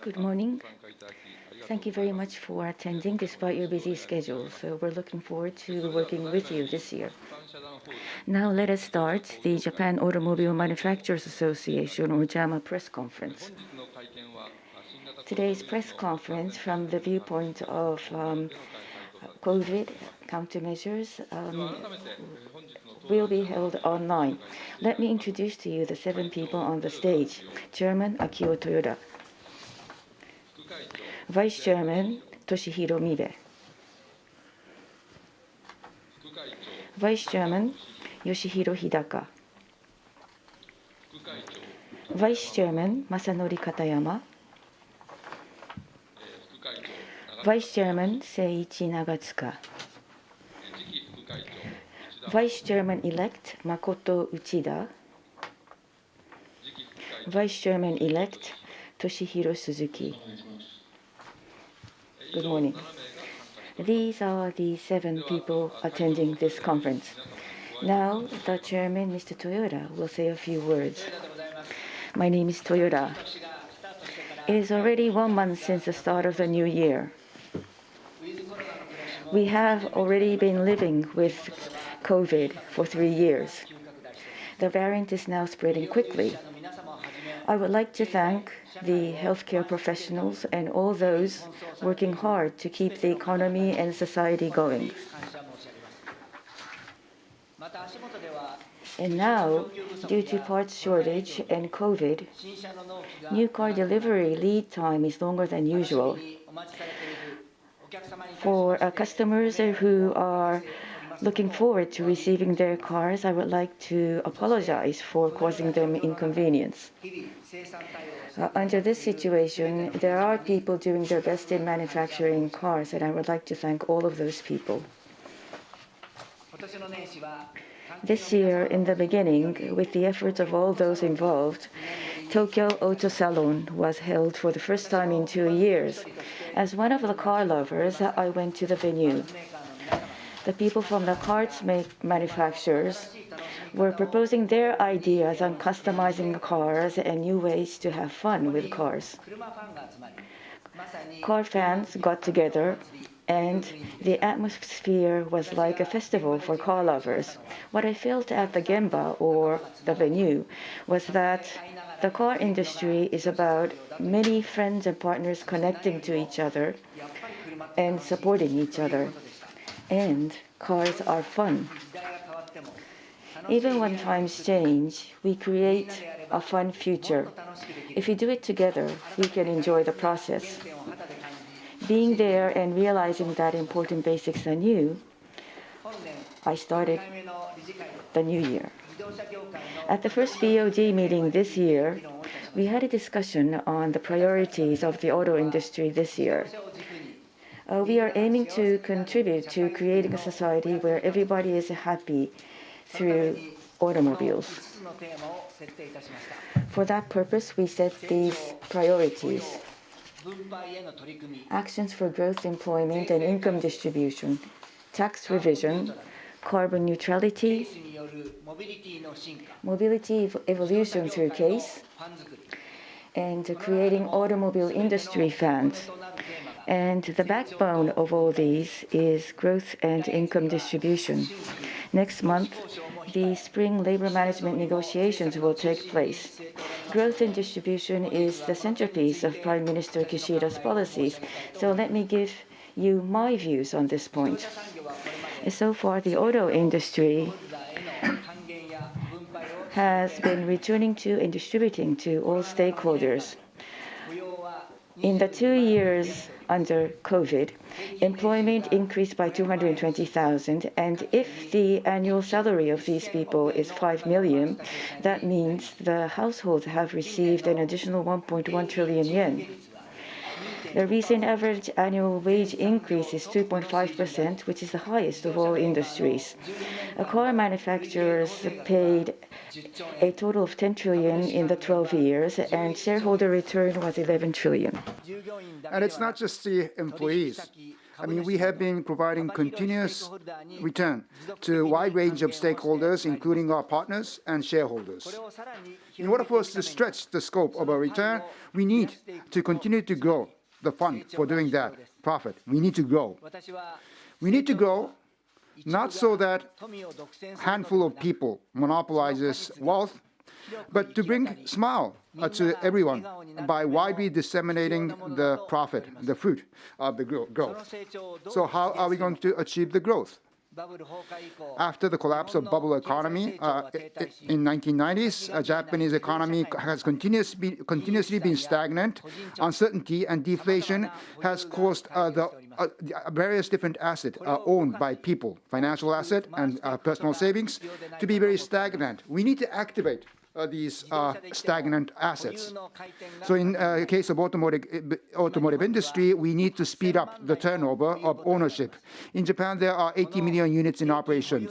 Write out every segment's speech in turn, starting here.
Good morning. Thank you very much for attending despite your busy schedule. So we're looking forward to working with you this year. Now let us start the Japan Automobile Manufacturers Association, or JAMA press conference. Today's press conference, from the viewpoint of COVID countermeasures, will be held online. Let me introduce to you the 7 people on the stage. Chairman Akio Toyoda. Vice Chairman Toshihiro Mibe. Vice Chairman Yoshihiro Hidaka. Vice Chairman Masanori Katayama. Vice Chairman Seiichi Nagatsuka. Vice Chairman-elect Makoto Uchida. Vice Chairman-elect Toshihiro Suzuki. Good morning. These are the 7 people attending this conference. Now, the chairman, Mr. Toyoda, will say a few words. My name is Toyoda. It is already 1 month since the start of the new year. We have already been living with COVID for 3 years. The variant is now spreading quickly. I would like to thank the healthcare professionals and all those working hard to keep the economy and society going. And now, due to parts shortage and COVID, new car delivery lead time is longer than usual. For customers who are looking forward to receiving their cars, I would like to apologize for causing them inconvenience. Under this situation, there are people doing their best in manufacturing cars, and I would like to thank all of those people. This year, in the beginning, with the efforts of all those involved, Tokyo Auto Salon was held for the first time in 2 years. As one of the car lovers, I went to the venue. The people from the parts manufacturers were proposing their ideas on customizing cars and new ways to have fun with cars. Car fans got together, and the atmosphere was like a festival for car lovers. What I felt at the Gemba, or the venue, was that the car industry is about many friends and partners connecting to each other and supporting each other. And cars are fun. Even when times change, we create a fun future. If we do it together, we can enjoy the process. Being there and realizing that important basics are new, I started the new year. At the first BOD meeting this year, we had a discussion on the priorities of the auto industry this year. We are aiming to contribute to creating a society where everybody is happy through automobiles. For that purpose, we set these priorities: actions for growth, employment, and income distribution, tax revision, carbon neutrality, mobility evolution through CASE, and creating automobile industry funds. And the backbone of all these is growth and income distribution. Next month, the spring labor management negotiations will take place. Growth and distribution is the centerpiece of Prime Minister Kishida's policies, so let me give you my views on this point. So far, the auto industry has been returning to and distributing to all stakeholders. In the 2 years under COVID, employment increased by 220,000, and if the annual salary of these people is 5 million, that means the households have received an additional 1.1 trillion yen. The recent average annual wage increase is 2.5%, which is the highest of all industries. Car manufacturers paid a total of 10 trillion in the 12 years, and shareholder return was 11 trillion. And it's not just the employees. I mean, we have been providing continuous return to a wide range of stakeholders, including our partners and shareholders. In order for us to stretch the scope of our return, we need to continue to grow the fund for doing that profit. We need to grow. We need to grow not so that a handful of people monopolizes wealth, but to bring smile to everyone by widely disseminating the profit, the fruit of the growth. So how are we going to achieve the growth? After the collapse of bubble economy in 1990s, Japanese economy has continuously been stagnant. Uncertainty and deflation has caused the various different assets owned by people, financial asset and personal savings, to be very stagnant. We need to activate these stagnant assets. So in the case of automotive industry, we need to speed up the turnover of ownership. In Japan, there are 80 million units in operation,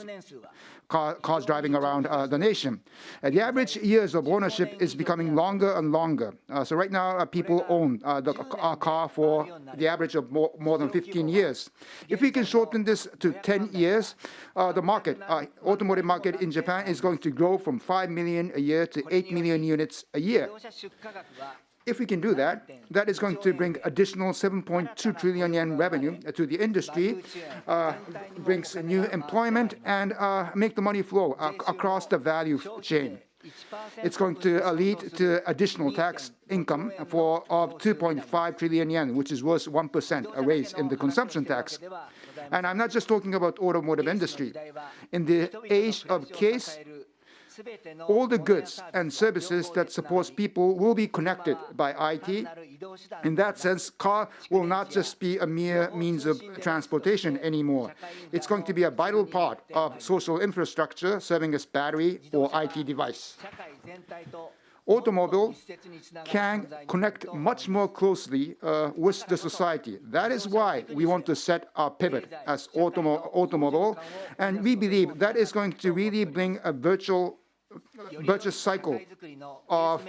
cars driving around the nation. The average years of ownership is becoming longer and longer. So right now, people own a car for the average of more than 15 years. If we can shorten this to 10 years, the market, automotive market in Japan is going to grow from 5 million a year to 8 million units a year. If we can do that, that is going to bring additional 7.2 trillion yen revenue to the industry, brings new employment, and make the money flow across the value chain. It's going to lead to additional tax income of 2.5 trillion yen, which is worth 1% a raise in the consumption tax. And I'm not just talking about automotive industry. In the age of case, all the goods and services that support people will be connected by IT. In that sense, car will not just be a mere means of transportation anymore. It's going to be a vital part of social infrastructure serving as battery or IT device. Automobile can connect much more closely with the society. That is why we want to set our pivot as automobile, and we believe that is going to really bring a virtuous cycle of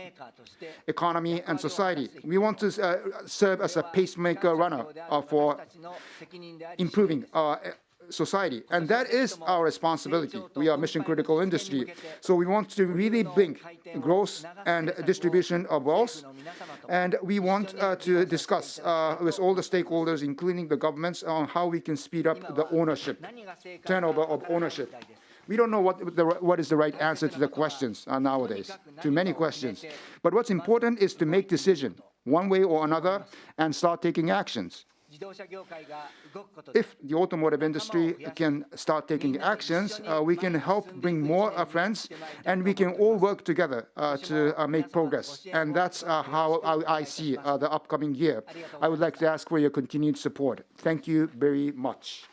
economy and society. We want to serve as a pacemaker runner for improving society, and that is our responsibility. We are mission-critical industry, so we want to really bring growth and distribution of wealth, and we want to discuss with all the stakeholders, including the governments, on how we can speed up the ownership, turnover of ownership. We don't know what is the right answer to the questions nowadays, to many questions. But what's important is to make decisions one way or another and start taking actions. If the automotive industry can start taking actions, we can help bring more friends, and we can all work together to make progress. And that's how I see the upcoming year. I would like to ask for your continued support. Thank you very much.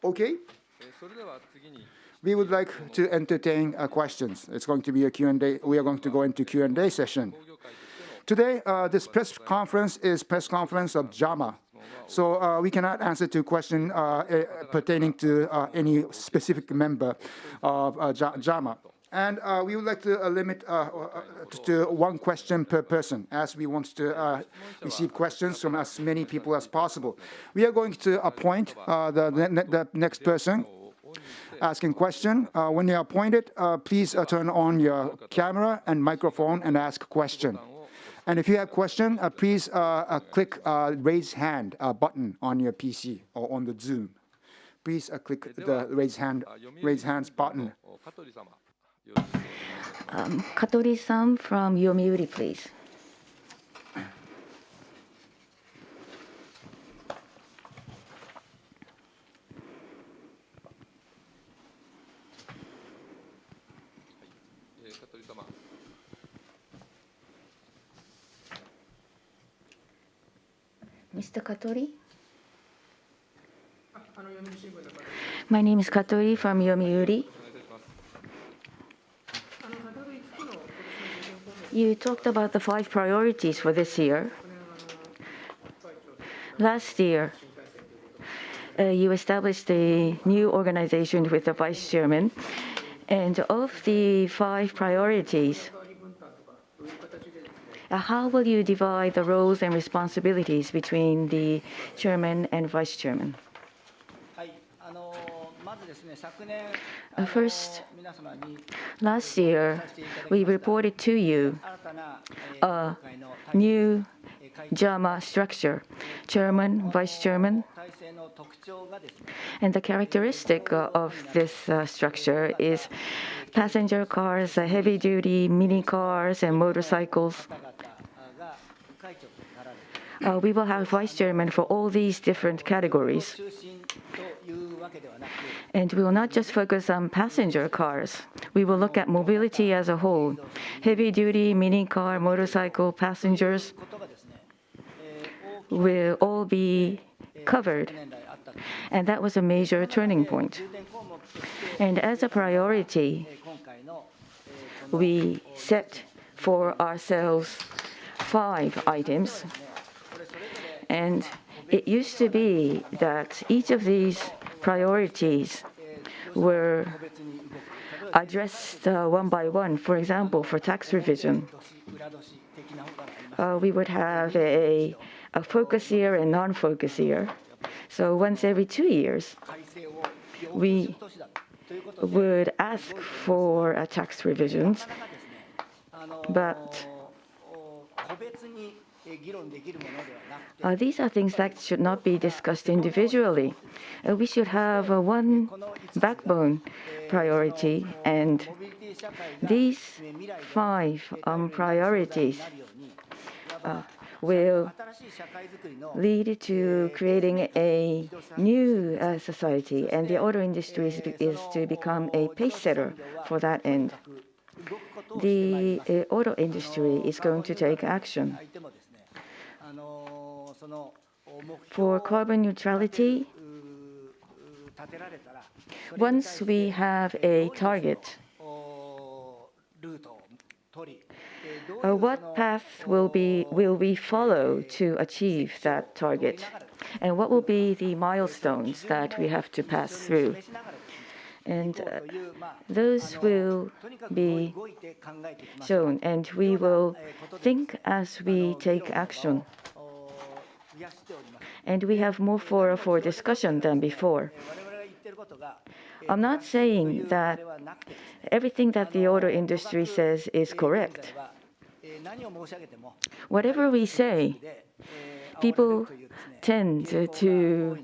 Okay. We would like to entertain questions. It's going to be a Q&A. We are going to go into Q&A session. Today, this press conference is press conference of JAMA. So we cannot answer to question pertaining to any specific member of JAMA. And we would like to limit to one question per person, as we want to receive questions from as many people as possible. We are going to appoint the next person asking question. When you are appointed, please turn on your camera and microphone and ask a question. And if you have a question, please click raise hand button on your PC or on the Zoom. Please click the raise hands button. Katori-san from Yomiuri, please. Mr. Katori? My name is Katori from Yomiuri. You talked about the 5 priorities for this year. Last year, you established a new organization with the vice chairman. And of the 5 priorities, How will you divide the roles and responsibilities between the chairman and vice chairman? First, last year, we reported to you a new JAMA structure, chairman, vice chairman. And the characteristic of this structure is passenger cars, heavy-duty mini cars, and motorcycles. We will have vice chairman for all these different categories. And we will not just focus on passenger cars. We will look at mobility as a whole. Heavy-duty mini car, motorcycle, passengers will all be covered. And that was a major turning point. And as a priority, we set for ourselves 5 items. And it used to be that each of these priorities were addressed one by one. For example, for tax revision, we would have a focus year and non-focus year. So once every 2 years, we would ask for tax revisions, but these are things that should not be discussed individually. We should have one backbone priority, and these 5 priorities will lead to creating a new society, and the auto industry is to become a pace setter for that end. The auto industry is going to take action. For carbon neutrality, once we have a target, what path will we follow to achieve that target? And what will be the milestones that we have to pass through? And those will be shown, and we will think as we take action. And we have more for discussion than before. I'm not saying that everything that the auto industry says is correct. Whatever we say, people tend to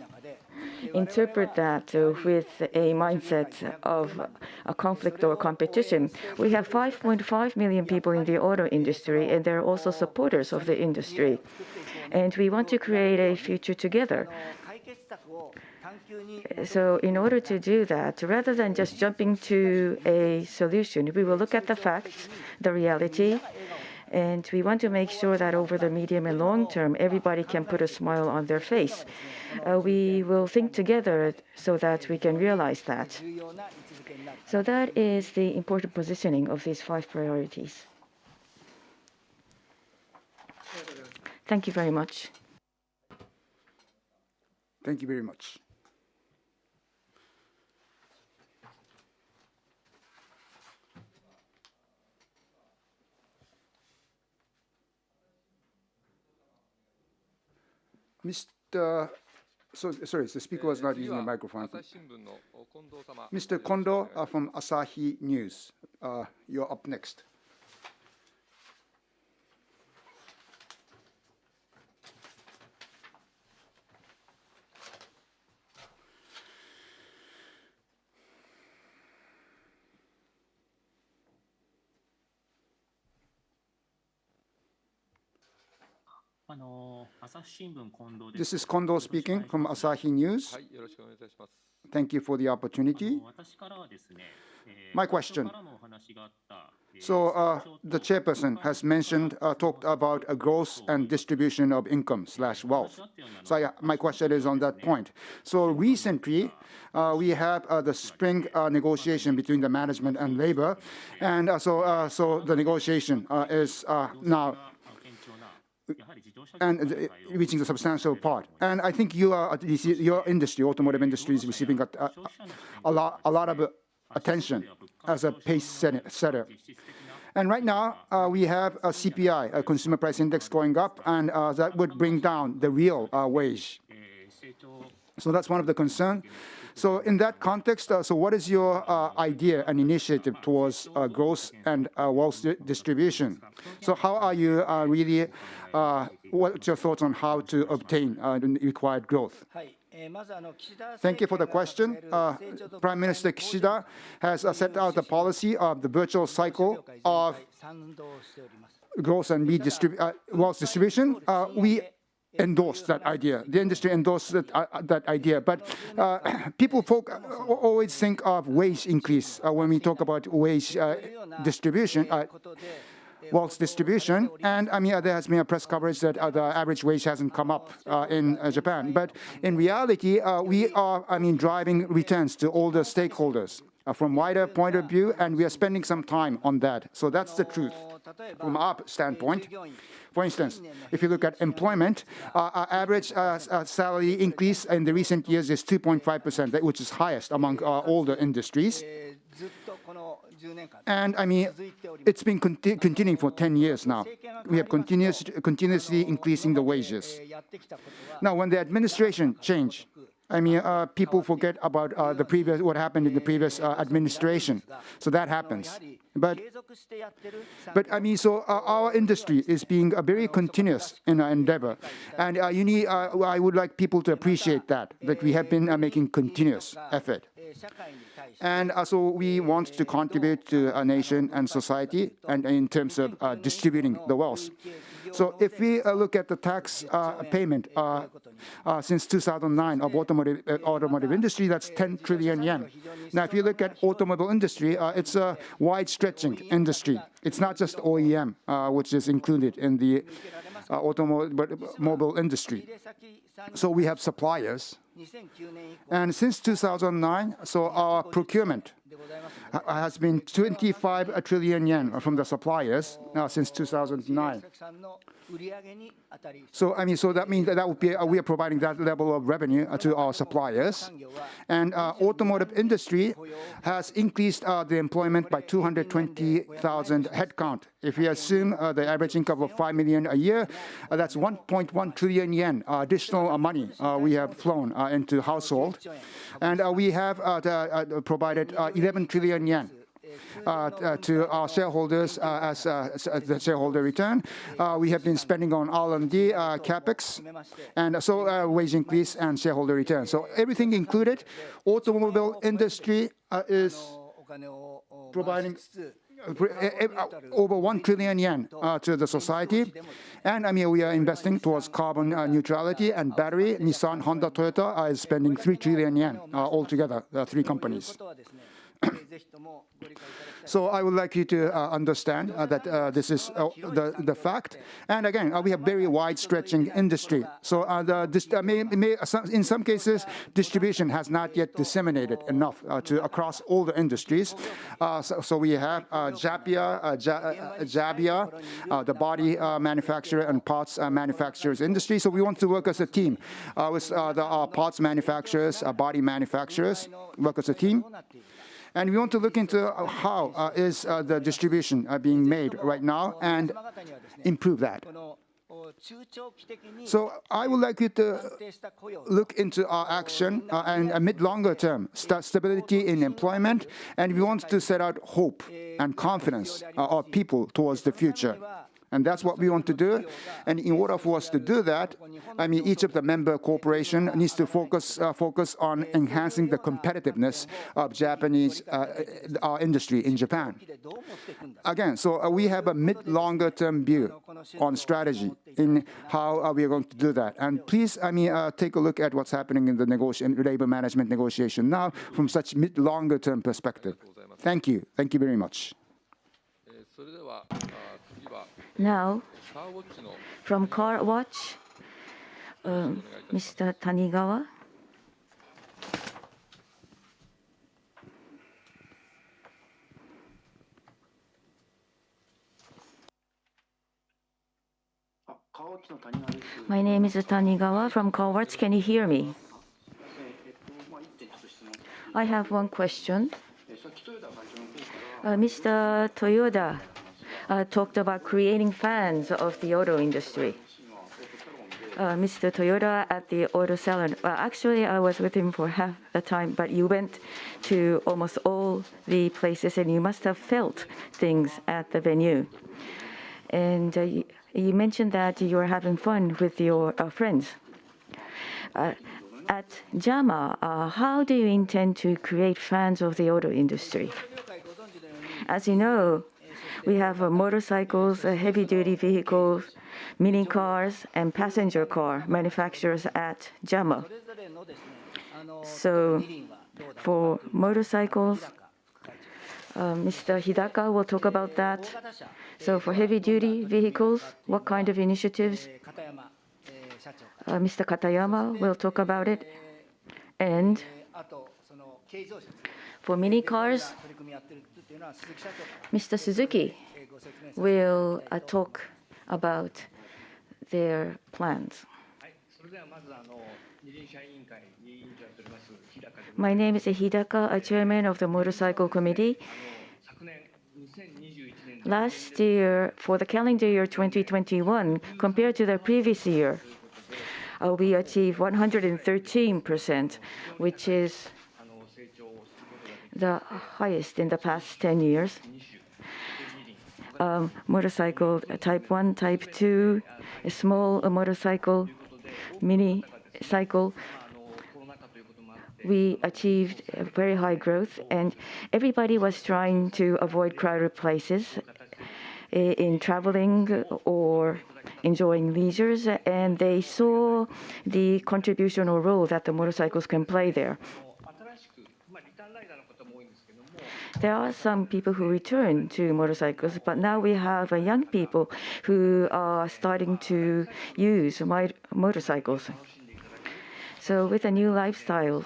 interpret that with a mindset of a conflict or competition. We have 5.5 million people in the auto industry, and they're also supporters of the industry. And we want to create a future together. So in order to do that, rather than just jumping to a solution, we will look at the facts, the reality, and we want to make sure that over the medium and long term, everybody can put a smile on their face. We will think together so that we can realize that. So that is the important positioning of these 5 priorities. Thank you very much. Thank you very much. Sorry, the speaker was not using the microphone. Mr. Kondo from Asahi News, you're up next. This is Kondo speaking from Asahi News. Thank you for the opportunity. My question. So the chairperson has mentioned, talked about a growth and distribution of income / wealth. So my question is on that point. So recently, we have the spring negotiation between the management and labor, and so the negotiation is now and reaching a substantial part. And I think your industry, automotive industry, is receiving a lot of attention as a pace setter. And right now, we have a CPI, a consumer price index, going up, and that would bring down the real wage. So that's one of the concerns. So in that context, so what is your idea and initiative towards growth and wealth distribution? So how are you really, what's your thoughts on how to obtain the required growth? Thank you for the question. Prime Minister Kishida has set out a policy of the virtual cycle of growth and wealth distribution. We endorse that idea. The industry endorsed that idea. But people always think of wage increase when we talk about wage distribution. Wealth distribution, and there has been a press coverage that the average wage hasn't come up in Japan. But in reality, we are, driving returns to all the stakeholders from wider point of view, and we are spending some time on that. So that's the truth from our standpoint. For instance, if you look at employment, our average salary increase in the recent years is 2.5%, which is highest among all the industries. And it's been continuing for 10 years now. We have continuously increasing the wages. Now, when the administration changed, people forget about what happened in the previous administration. So that happens. But so our industry is being very continuous in our endeavor, and I would like people to appreciate that we have been making continuous effort. And so we want to contribute to a nation and society, and in terms of distributing the wealth. So if we look at the tax payment since 2009 of automotive industry, that's 10 trillion yen. Now, if you look at automobile industry, it's a wide-stretching industry. It's not just OEM, which is included in the automobile industry. So we have suppliers. And since 2009, so our procurement has been 25 trillion yen from the suppliers now since 2009. So so that means that would be we are providing that level of revenue to our suppliers, and automotive industry has increased the employment by 220,000 headcount. If we assume the average income of 5 million a year, that's 1.1 trillion yen additional money we have flown into household, and we have provided 11 trillion yen. To our shareholders as the shareholder return. We have been spending on R&D, capex, and so wage increase and shareholder return. So everything included, automobile industry is providing over 1 trillion yen to the society. And we are investing towards carbon neutrality and battery. Nissan, Honda, Toyota is spending 3 trillion yen altogether, the three companies. So I would like you to understand that this is the fact. And again, we have very wide-stretching industry. So in some cases, distribution has not yet disseminated enough across all the industries. So we have Japia, the body manufacturer and parts manufacturers industry. So we want to work as a team with our parts manufacturers, body manufacturers, work as a team. And we want to look into how is the distribution being made right now and improve that. So I would like you to look into our action and a mid-longer term, stability in employment, and we want to set out hope and confidence of people towards the future. And that's what we want to do. And in order for us to do that, each of the member corporation needs to focus on enhancing the competitiveness of Japanese industry in Japan. Again, so we have a mid-longer term view on strategy in how we are going to do that. And please, take a look at what's happening in the labor management negotiation now from such mid-longer term perspective. Thank you. Thank you very much. Now, from Car Watch, Mr. Tanigawa. My name is Tanigawa from Car Watch. Can you hear me? I have one question. Mr. Toyoda talked about creating fans of the auto industry. Mr. Toyota at the auto salon. Well, actually, I was with him for half the time, but you went to almost all the places, and you must have felt things at the venue. And you mentioned that you were having fun with your friends. At JAMA, how do you intend to create fans of the auto industry? As you know, we have motorcycles, heavy-duty vehicles, mini cars, and passenger car manufacturers at JAMA. So for motorcycles, Mr. Hidaka will talk about that. So for heavy-duty vehicles, what kind of initiatives? Mr. Katayama will talk about it. And for mini cars, Mr. Suzuki will talk about their plans. My name is Hidaka, chairman of the Motorcycle Committee. Last year, for the calendar year 2021, compared to the previous year, we achieved 113%, which is the highest in the past 10 years. Motorcycle type 1, type 2, a small motorcycle, mini cycle, we achieved a very high growth, and everybody was trying to avoid crowded places in traveling or enjoying leisures, and they saw the contribution or role that the motorcycles can play there. There are some people who return to motorcycles, but now we have young people who are starting to use motorcycles. So with a new lifestyle,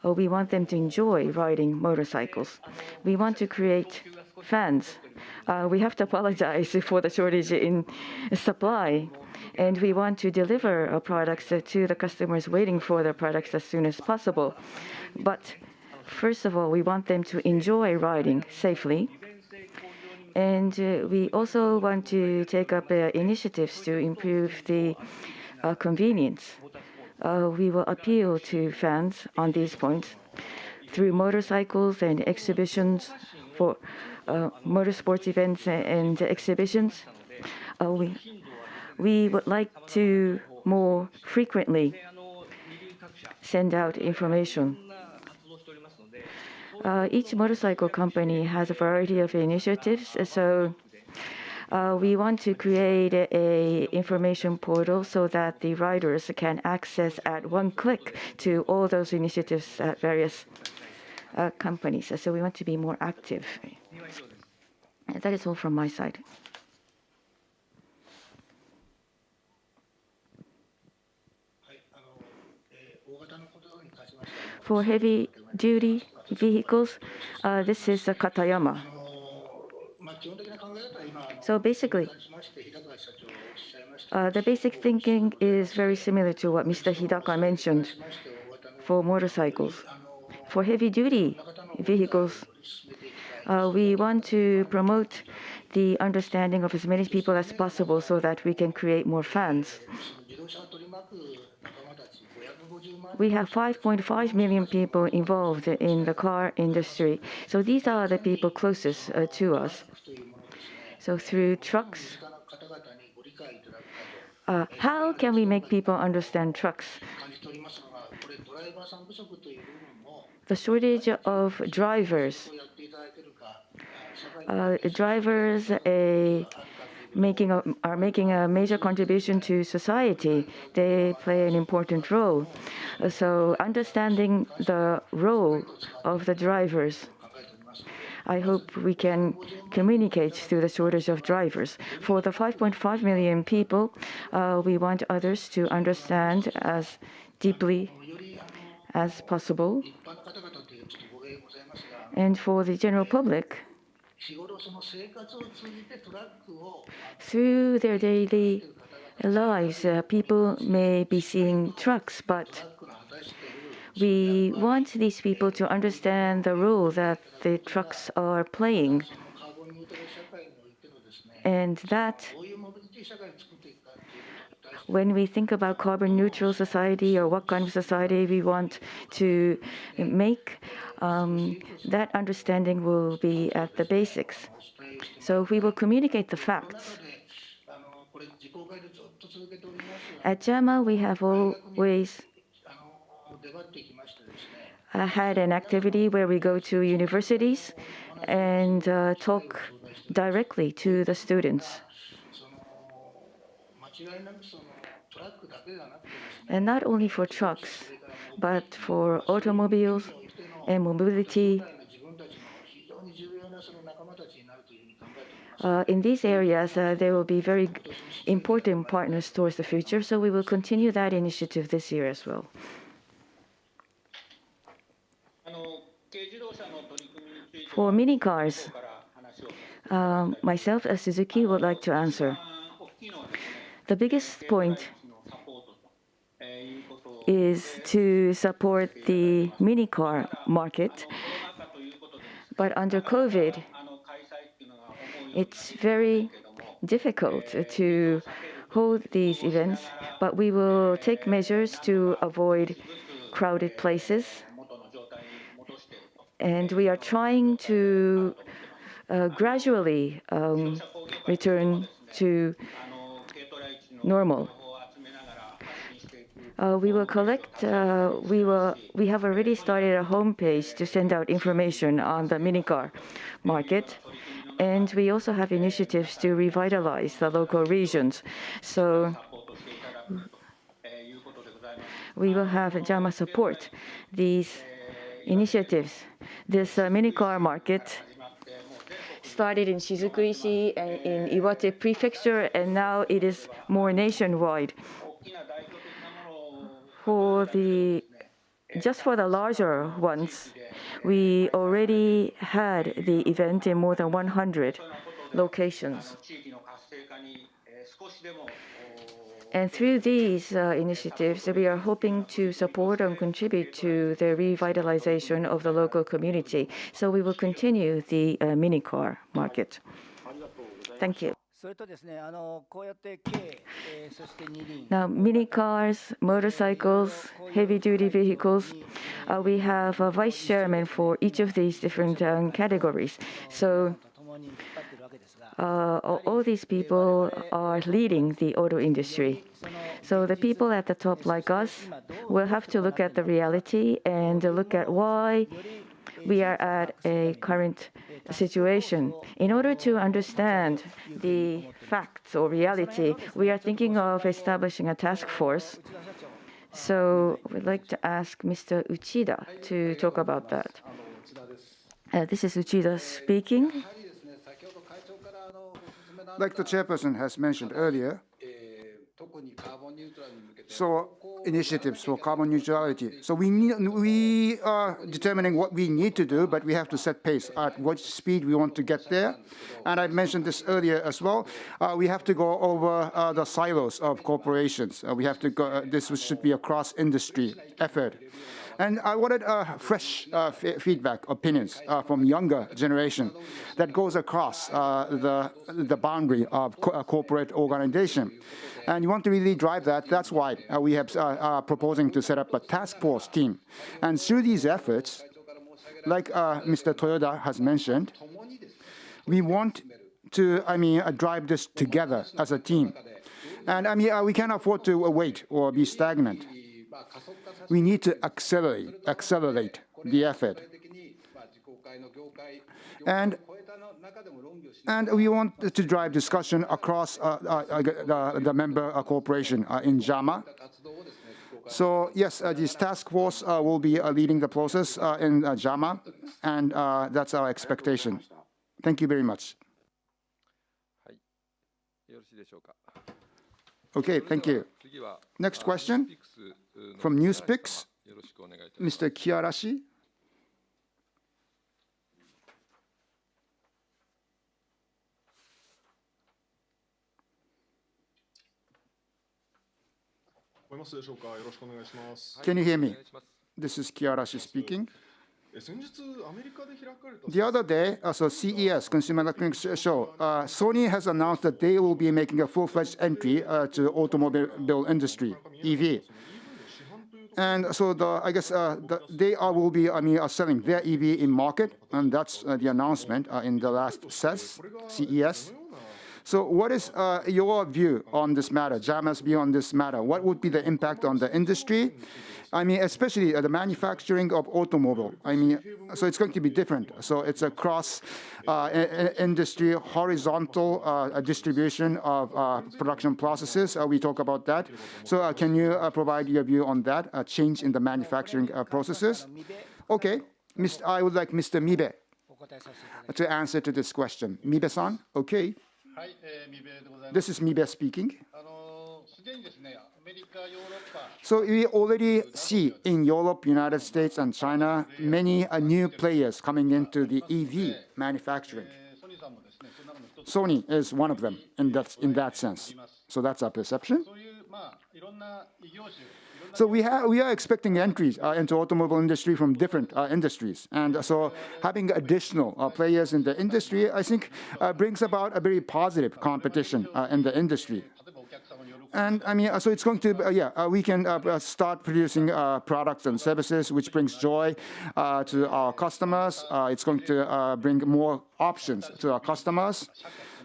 we want them to enjoy riding motorcycles. We want to create fans. We have to apologize for the shortage in supply, and we want to deliver our products to the customers waiting for their products as soon as possible. But first of all, we want them to enjoy riding safely. And we also want to take up initiatives to improve the convenience. We will appeal to fans on these points through motorcycles and exhibitions for motorsports events and exhibitions. We would like to more frequently send out information. Each motorcycle company has a variety of initiatives, so we want to create an information portal so that the riders can access at one click to all those initiatives at various companies. So we want to be more active. That is all from my side. For heavy-duty vehicles, this is Katayama. So basically, the basic thinking is very similar to what Mr. Hidaka mentioned for motorcycles. For heavy-duty vehicles, we want to promote the understanding of as many people as possible so that we can create more fans. We have 5.5 million people involved in the car industry. So these are the people closest to us. So through trucks, how can we make people understand trucks? The shortage of drivers. Drivers are making a major contribution to society. They play an important role. So understanding the role of the drivers, I hope we can communicate through the shortage of drivers. For the 5.5 million people, we want others to understand as deeply as possible. And for the general public, through their daily lives, people may be seeing trucks, but we want these people to understand the role that the trucks are playing. And that, when we think about carbon neutral society or what kind of society we want to make, that understanding will be at the basics. So we will communicate the facts. At JAMA, we have always had an activity where we go to universities and talk directly to the students. And not only for trucks, but for automobiles and mobility. In these areas, there will be very important partners towards the future, so we will continue that initiative this year as well. For mini cars, myself as Suzuki would like to answer. The biggest point is to support the mini car market, but under COVID, it's very difficult to hold these events, but we will take measures to avoid crowded places. And we are trying to gradually return to normal. We will collect, we have already started a homepage to send out information on the mini car market. And we also have initiatives to revitalize the local regions. So we will have JAMA support these initiatives. This mini car market started in Shizukuishi and in Iwate Prefecture, and now it is more nationwide. Just for the larger ones, we already had the event in more than 100 locations. And through these initiatives, we are hoping to support and contribute to the revitalization of the local community. So we will continue the mini car market. Thank you. Now, mini cars, motorcycles, heavy-duty vehicles, we have a vice chairman for each of these different categories. So all these people are leading the auto industry. So the people at the top, like us, will have to look at the reality and look at why we are at a current situation. In order to understand the facts or reality, we are thinking of establishing a task force. So we'd like to ask Mr. Uchida to talk about that. This is Uchida speaking. Like the chairperson has mentioned earlier, so initiatives for carbon neutrality. So we are determining what we need to do, but we have to set pace at what speed we want to get there. And I mentioned this earlier as well. We have to go over the silos of corporations. We have to go. This should be a cross-industry effort. And I wanted fresh feedback, opinions from younger generation that goes across the boundary of corporate organization. And you want to really drive that. That's why we have proposing to set up a task force team. And through these efforts, like Mr. Toyoda has mentioned, we want to, drive this together as a team. And we can't afford to wait or be stagnant. We need to accelerate the effort. And we want to drive discussion across the member corporation in JAMA. So yes, this task force will be leading the process in JAMA, and that's our expectation. Thank you very much. Okay, thank you. Next question from Newspicks, Mr. Kiyarashi. Can you hear me? This is Kiyarashi speaking. The other day, so CES, Consumer Electronics Show, Sony has announced that they will be making a full-fledged entry to automobile industry, EV. And so I guess they will be, selling their EV in market, and that's the announcement in the last CES. So what is your view on this matter, JAMA's view on this matter? What would be the impact on the industry? Especially the manufacturing of automobile. So it's going to be different. So it's a cross-industry, horizontal distribution of production processes. We talk about that. So can you provide your view on that, change in the manufacturing processes? Okay, I would like Mr. Mibe to answer to this question. Mibe-san, okay. This is Mibe speaking. So we already see in Europe, United States, and China many new players coming into the EV manufacturing. Sony is one of them in that sense. So that's our perception. So we are expecting entries into automobile industry from different industries, and so having additional players in the industry, I think, brings about a very positive competition in the industry. And so it's going to, we can start producing products and services which brings joy to our customers. It's going to bring more options to our customers.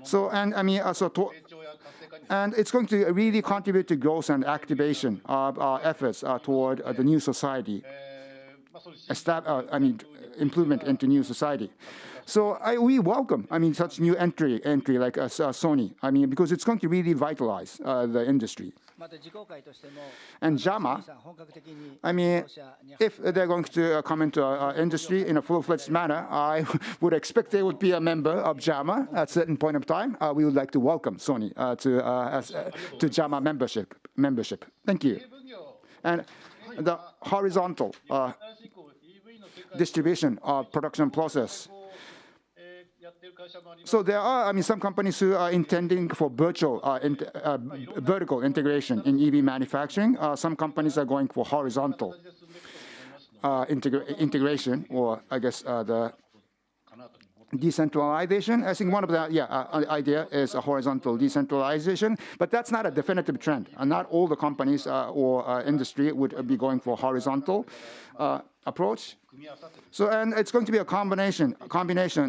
So and it's going to really contribute to growth and activation of our efforts toward the new society, improvement into new society. So we welcome, such new entry like Sony, because it's going to really vitalize the industry. And JAMA, if they're going to come into our industry in a full-fledged manner, I would expect they would be a member of JAMA at a certain point of time. We would like to welcome Sony to JAMA membership. Thank you. And the horizontal distribution of production process. So there are, some companies who are intending for vertical integration in EV manufacturing. Some companies are going for horizontal integration, or I guess the decentralization. I think one of the idea is a horizontal decentralization, but that's not a definitive trend. Not all the companies or industry would be going for horizontal approach. So, and it's going to be a combination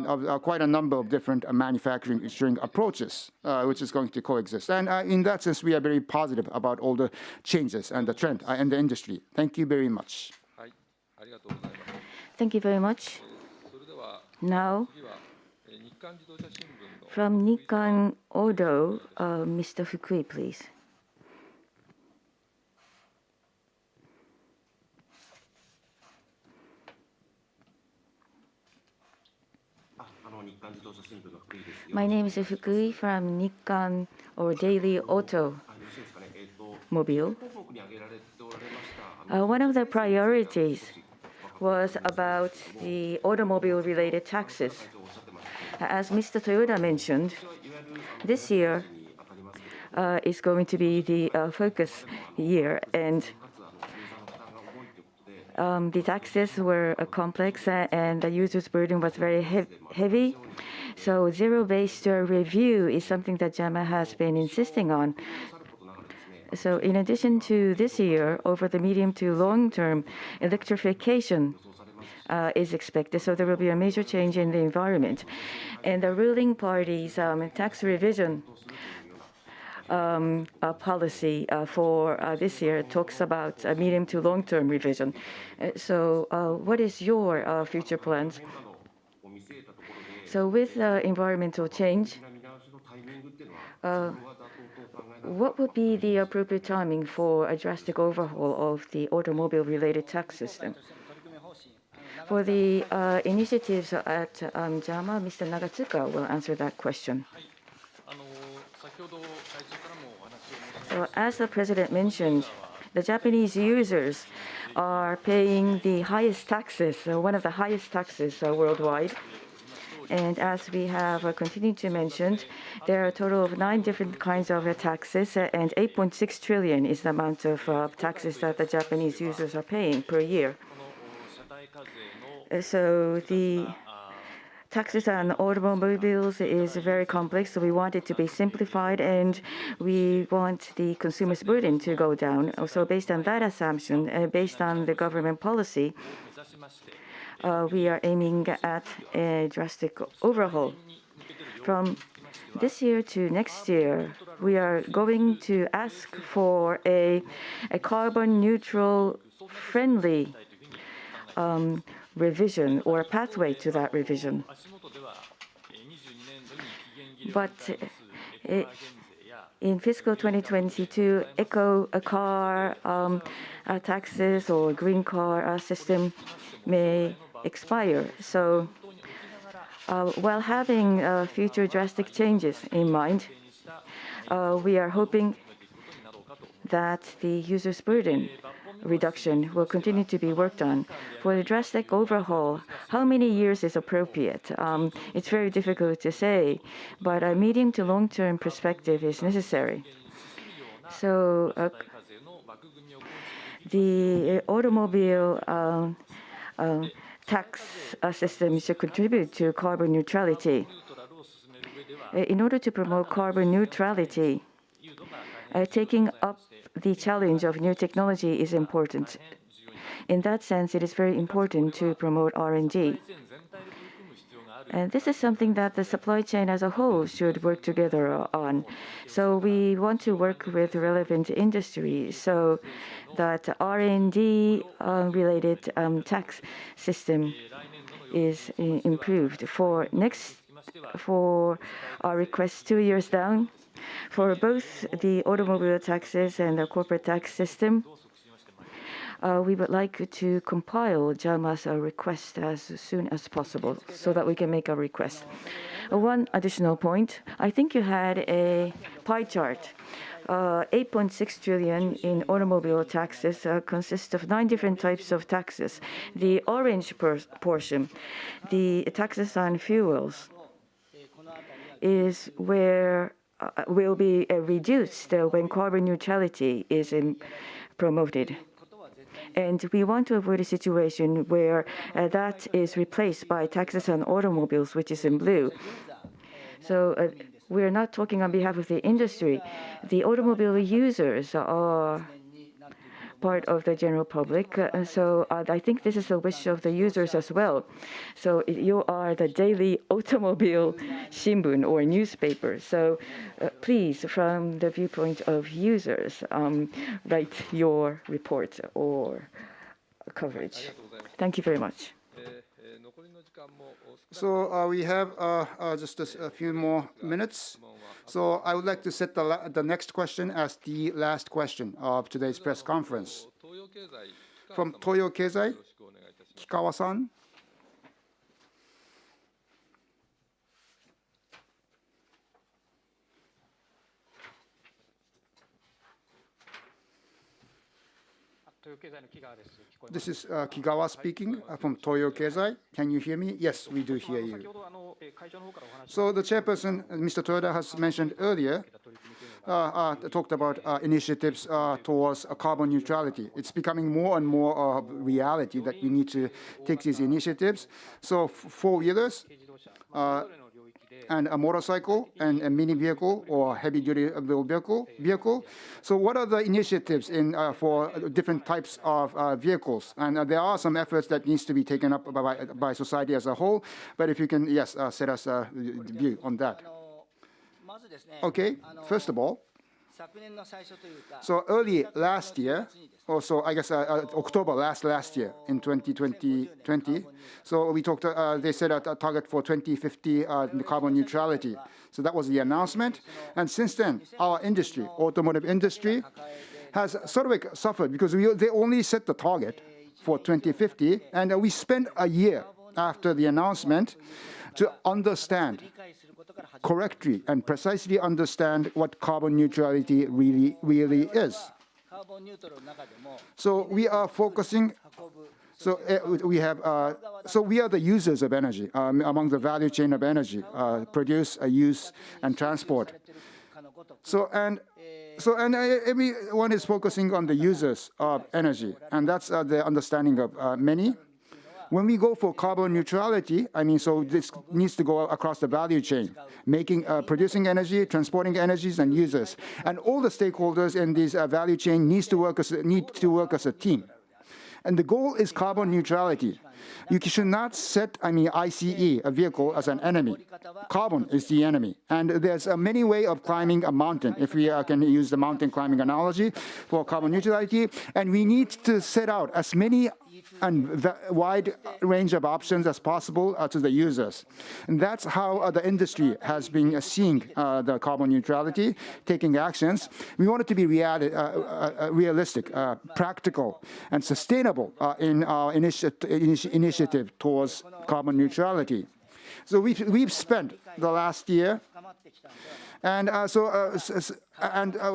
of quite a number of different manufacturing approaches, which is going to coexist. And in that sense, we are very positive about all the changes and the trend in the industry. Thank you very much. Thank you very much. Now, from Nikkan Odo, Mr. Fukui, please. My name is Fukui from Nikkan or Daily Automobile. One of the priorities was about the automobile-related taxes. As Mr. Toyoda mentioned, this year is going to be the focus year, and the taxes were complex and the user's burden was very heavy. So zero-based review is something that JAMA has been insisting on. So in addition to this year, over the medium to long term, electrification is expected. So there will be a major change in the environment. And the ruling party's tax revision policy for this year talks about a medium to long term revision. So what is your future plans? So with environmental change, what would be the appropriate timing for a drastic overhaul of the automobile-related tax system? For the initiatives at JAMA, Mr. Nagatsuka will answer that question. So as the President mentioned, the Japanese users are paying the highest taxes, one of the highest taxes worldwide. And as we have continued to mention, there are a total of 9 different kinds of taxes, and 8.6 trillion is the amount of taxes that the Japanese users are paying per year. So the taxes on automobiles is very complex, so we want it to be simplified, and we want the consumer's burden to go down. So based on that assumption, based on the government policy, we are aiming at a drastic overhaul. From this year to next year, we are going to ask for a carbon neutral friendly revision or pathway to that revision. But in fiscal 2022, eco car taxes or green car system may expire. So while having future drastic changes in mind, we are hoping that the user's burden reduction will continue to be worked on. For the drastic overhaul, how many years is appropriate? It's very difficult to say, but a medium to long-term perspective is necessary. So the automobile tax system should contribute to carbon neutrality. In order to promote carbon neutrality, taking up the challenge of new technology is important. In that sense, it is very important to promote R&D. And this is something that the supply chain as a whole should work together on. So we want to work with relevant industries so that R&D related tax system is improved. For our request 2 years down, for both the automobile taxes and the corporate tax system, we would like to compile JAMA's request as soon as possible so that we can make a request. One additional point, I think you had a pie chart. 8.6 trillion in automobile taxes consists of 9 different types of taxes. The orange portion, the taxes on fuels, is where will be reduced when carbon neutrality is promoted. And we want to avoid a situation where that is replaced by taxes on automobiles, which is in blue. So we're not talking on behalf of the industry. The automobile users are part of the general public. So I think this is a wish of the users as well. So you are the daily automobile shimbun or newspaper. So please, from the viewpoint of users, write your report or coverage. Thank you very much. So we have just a few more minutes. So I would like to set the next question as the last question of today's press conference. From Toyo Keizai, Kikawa-san. This is Kigawa speaking from Toyo Keizai. Can you hear me? Yes, we do hear you. So the chairperson, Mr. Toyoda, has mentioned earlier, talked about initiatives towards carbon neutrality. It's becoming more and more reality that we need to take these initiatives. So four-wheelers, and a motorcycle and a mini vehicle or heavy-duty vehicle. So what are the initiatives for different types of vehicles? And there are some efforts that needs to be taken up by society as a whole. But if you can, yes, set us a view on that. Okay, first of all, so early last year, also I guess October last year in 2020, so we talked. They set a target for 2050 carbon neutrality. So that was the announcement. And since then, our industry, automotive industry, has sort of suffered because they only set the target for 2050, and we spent a year after the announcement to understand correctly and precisely understand what carbon neutrality really is. So we are focusing. So we are the users of energy among the value chain of energy, produce, use, and transport. So everyone is focusing on the users of energy, and that's the understanding of many. When we go for carbon neutrality, so this needs to go across the value chain, producing energy, transporting energies, and users. And all the stakeholders in this value chain need to work as a team. And the goal is carbon neutrality. You should not set, ICE, a vehicle, as an enemy. Carbon is the enemy. And there's many ways of climbing a mountain, if we can use the mountain climbing analogy for carbon neutrality. And we need to set out as many and wide range of options as possible to the users. And that's how the industry has been seeing the carbon neutrality, taking actions. We want it to be realistic, practical, and sustainable in our initiative towards carbon neutrality. So we've spent the last year, and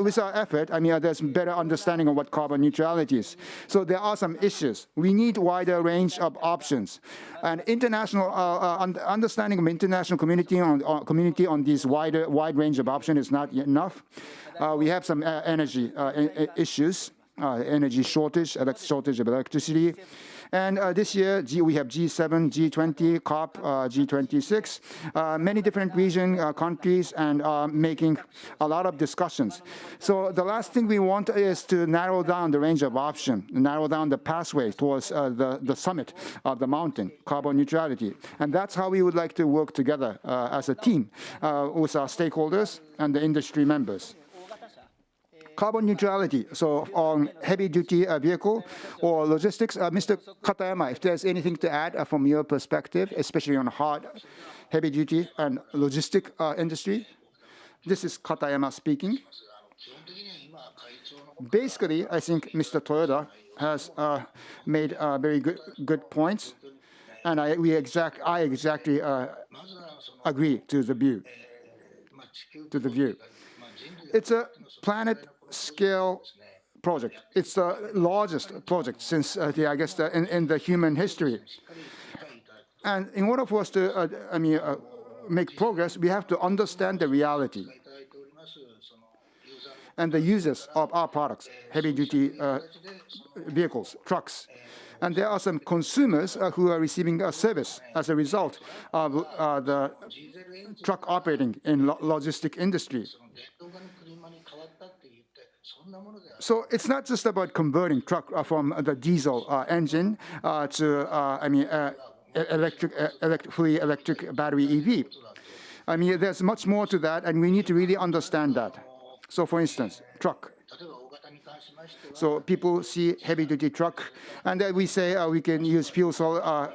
with our effort, there's better understanding of what carbon neutrality is. So there are some issues. We need wider range of options, and international understanding of international community on these wide range of options is not yet enough. We have some energy issues, energy shortage of electricity. And this year, we have G7, G20, COP, G26, many different countries, and making a lot of discussions. So the last thing we want is to narrow down the range of options, narrow down the pathway towards the summit of the mountain, carbon neutrality. And that's how we would like to work together as a team with our stakeholders and the industry members. Carbon neutrality, so on heavy-duty vehicle or logistics. Mr. Katayama, if there's anything to add from your perspective, especially on hard, heavy-duty and logistic industry. This is Katayama speaking. Basically, I think Mr. Toyoda has made very good points, and I exactly agree to the view. It's a planet-scale project. It's the largest project since, in the human history. And in order for us to, make progress, we have to understand the reality and the users of our products, heavy-duty vehicles, trucks. And there are some consumers who are receiving a service as a result of the truck operating in logistic industry. So it's not just about converting truck from the diesel engine to fully electric battery EV. There's much more to that, and we need to really understand that. So, for instance, truck. So people see heavy-duty truck, and then we say we can use fuel cell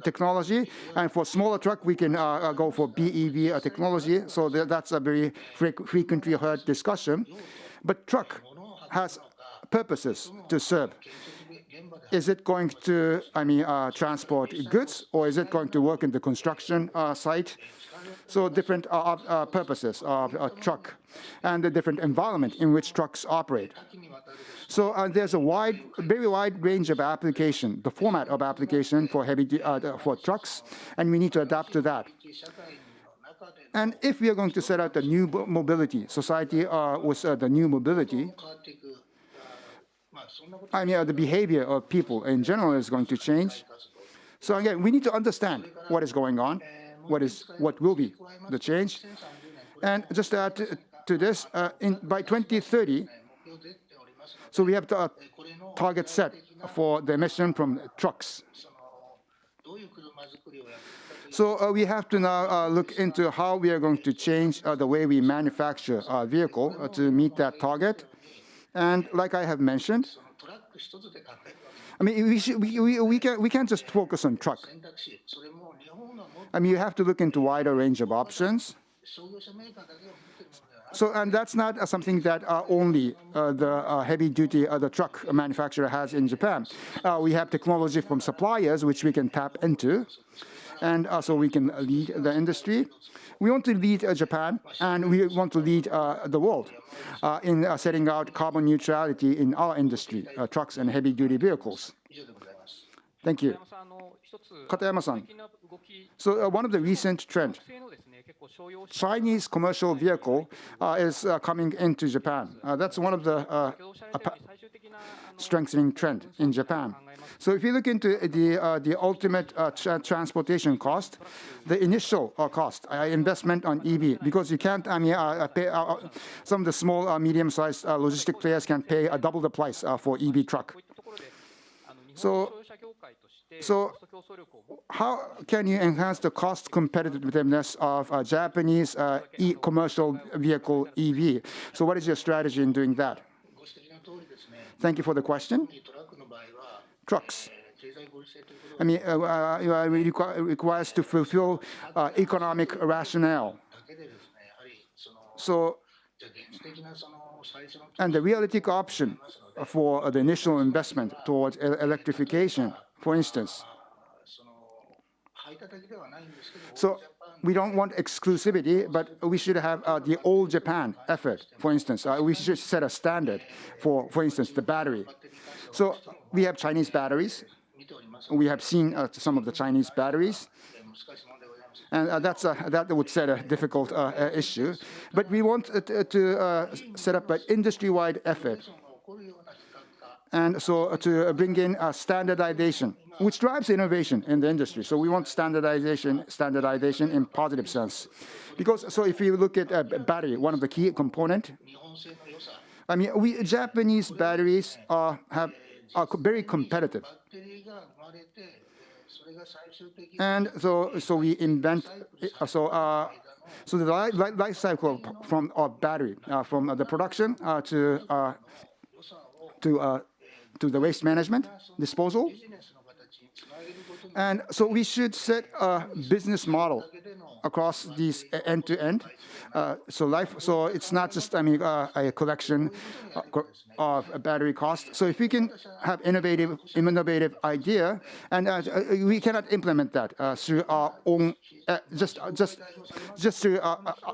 technology, and for smaller truck we can go for BEV technology. So that's a very frequently heard discussion. But truck has purposes to serve. Is it going to transport goods, or is it going to work in the construction site? So different purposes of a truck and the different environment in which trucks operate. So there's a very wide range of application, the format of application for for trucks, and we need to adapt to that. And if we are going to set out the new mobility, society with the new mobility, the behavior of people in general is going to change. So again, we need to understand what is going on, what will be the change. And just to add to this, by 2030, so we have the target set for the emission from trucks. So we have to now look into how we are going to change the way we manufacture a vehicle to meet that target. And like I have mentioned, we can't just focus on truck. You have to look into wider range of options. So, and that's not something that only the heavy-duty the truck manufacturer has in Japan. We have technology from suppliers which we can tap into, and so we can lead the industry. We want to lead Japan, and we want to lead the world in setting out carbon neutrality in our industry, trucks and heavy-duty vehicles. Thank you. Katayama-san. So one of the recent trends, Chinese commercial vehicle is coming into Japan. That's one of the strengthening trend in Japan. So if you look into the ultimate transportation cost, the initial cost, investment on EV, because you can't, pay, some of the small, medium-sized logistic players can pay double the price for EV truck. So how can you enhance the cost competitiveness of Japanese commercial vehicle EV? So what is your strategy in doing that? Thank you for the question. Trucks. Requires to fulfill economic rationale. So, and the realistic option for the initial investment towards electrification, for instance. So we don't want exclusivity, but we should have the all Japan effort, for instance. We should set a standard for instance, the battery. So we have Chinese batteries. We have seen some of the Chinese batteries. And that would set a difficult issue. But we want to set up an industry-wide effort. And so to bring in standardization, which drives innovation in the industry. So we want standardization in positive sense. Because so if you look at battery, one of the key component, Japanese batteries are very competitive. And so we invent so the life cycle from our battery, from the production to the waste management, disposal. And so we should set a business model across these end-to-end. So it's not just a collection of a battery cost. So if we can have innovative idea, and we cannot implement that through our own,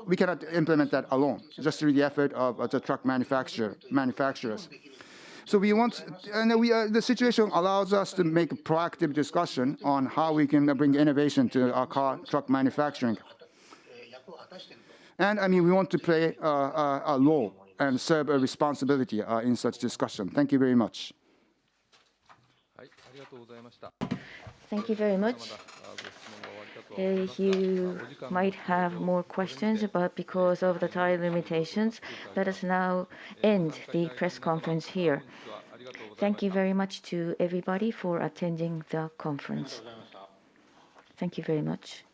we cannot implement that alone, just through the effort of the truck manufacturers. So we want, and the situation allows us to make a proactive discussion on how we can bring innovation to our truck manufacturing. And we want to play a role and serve a responsibility in such discussion. Thank you very much. Thank you very much. You might have more questions, but because of the time limitations, let us now end the press conference here. Thank you very much to everybody for attending the conference. Thank you very much.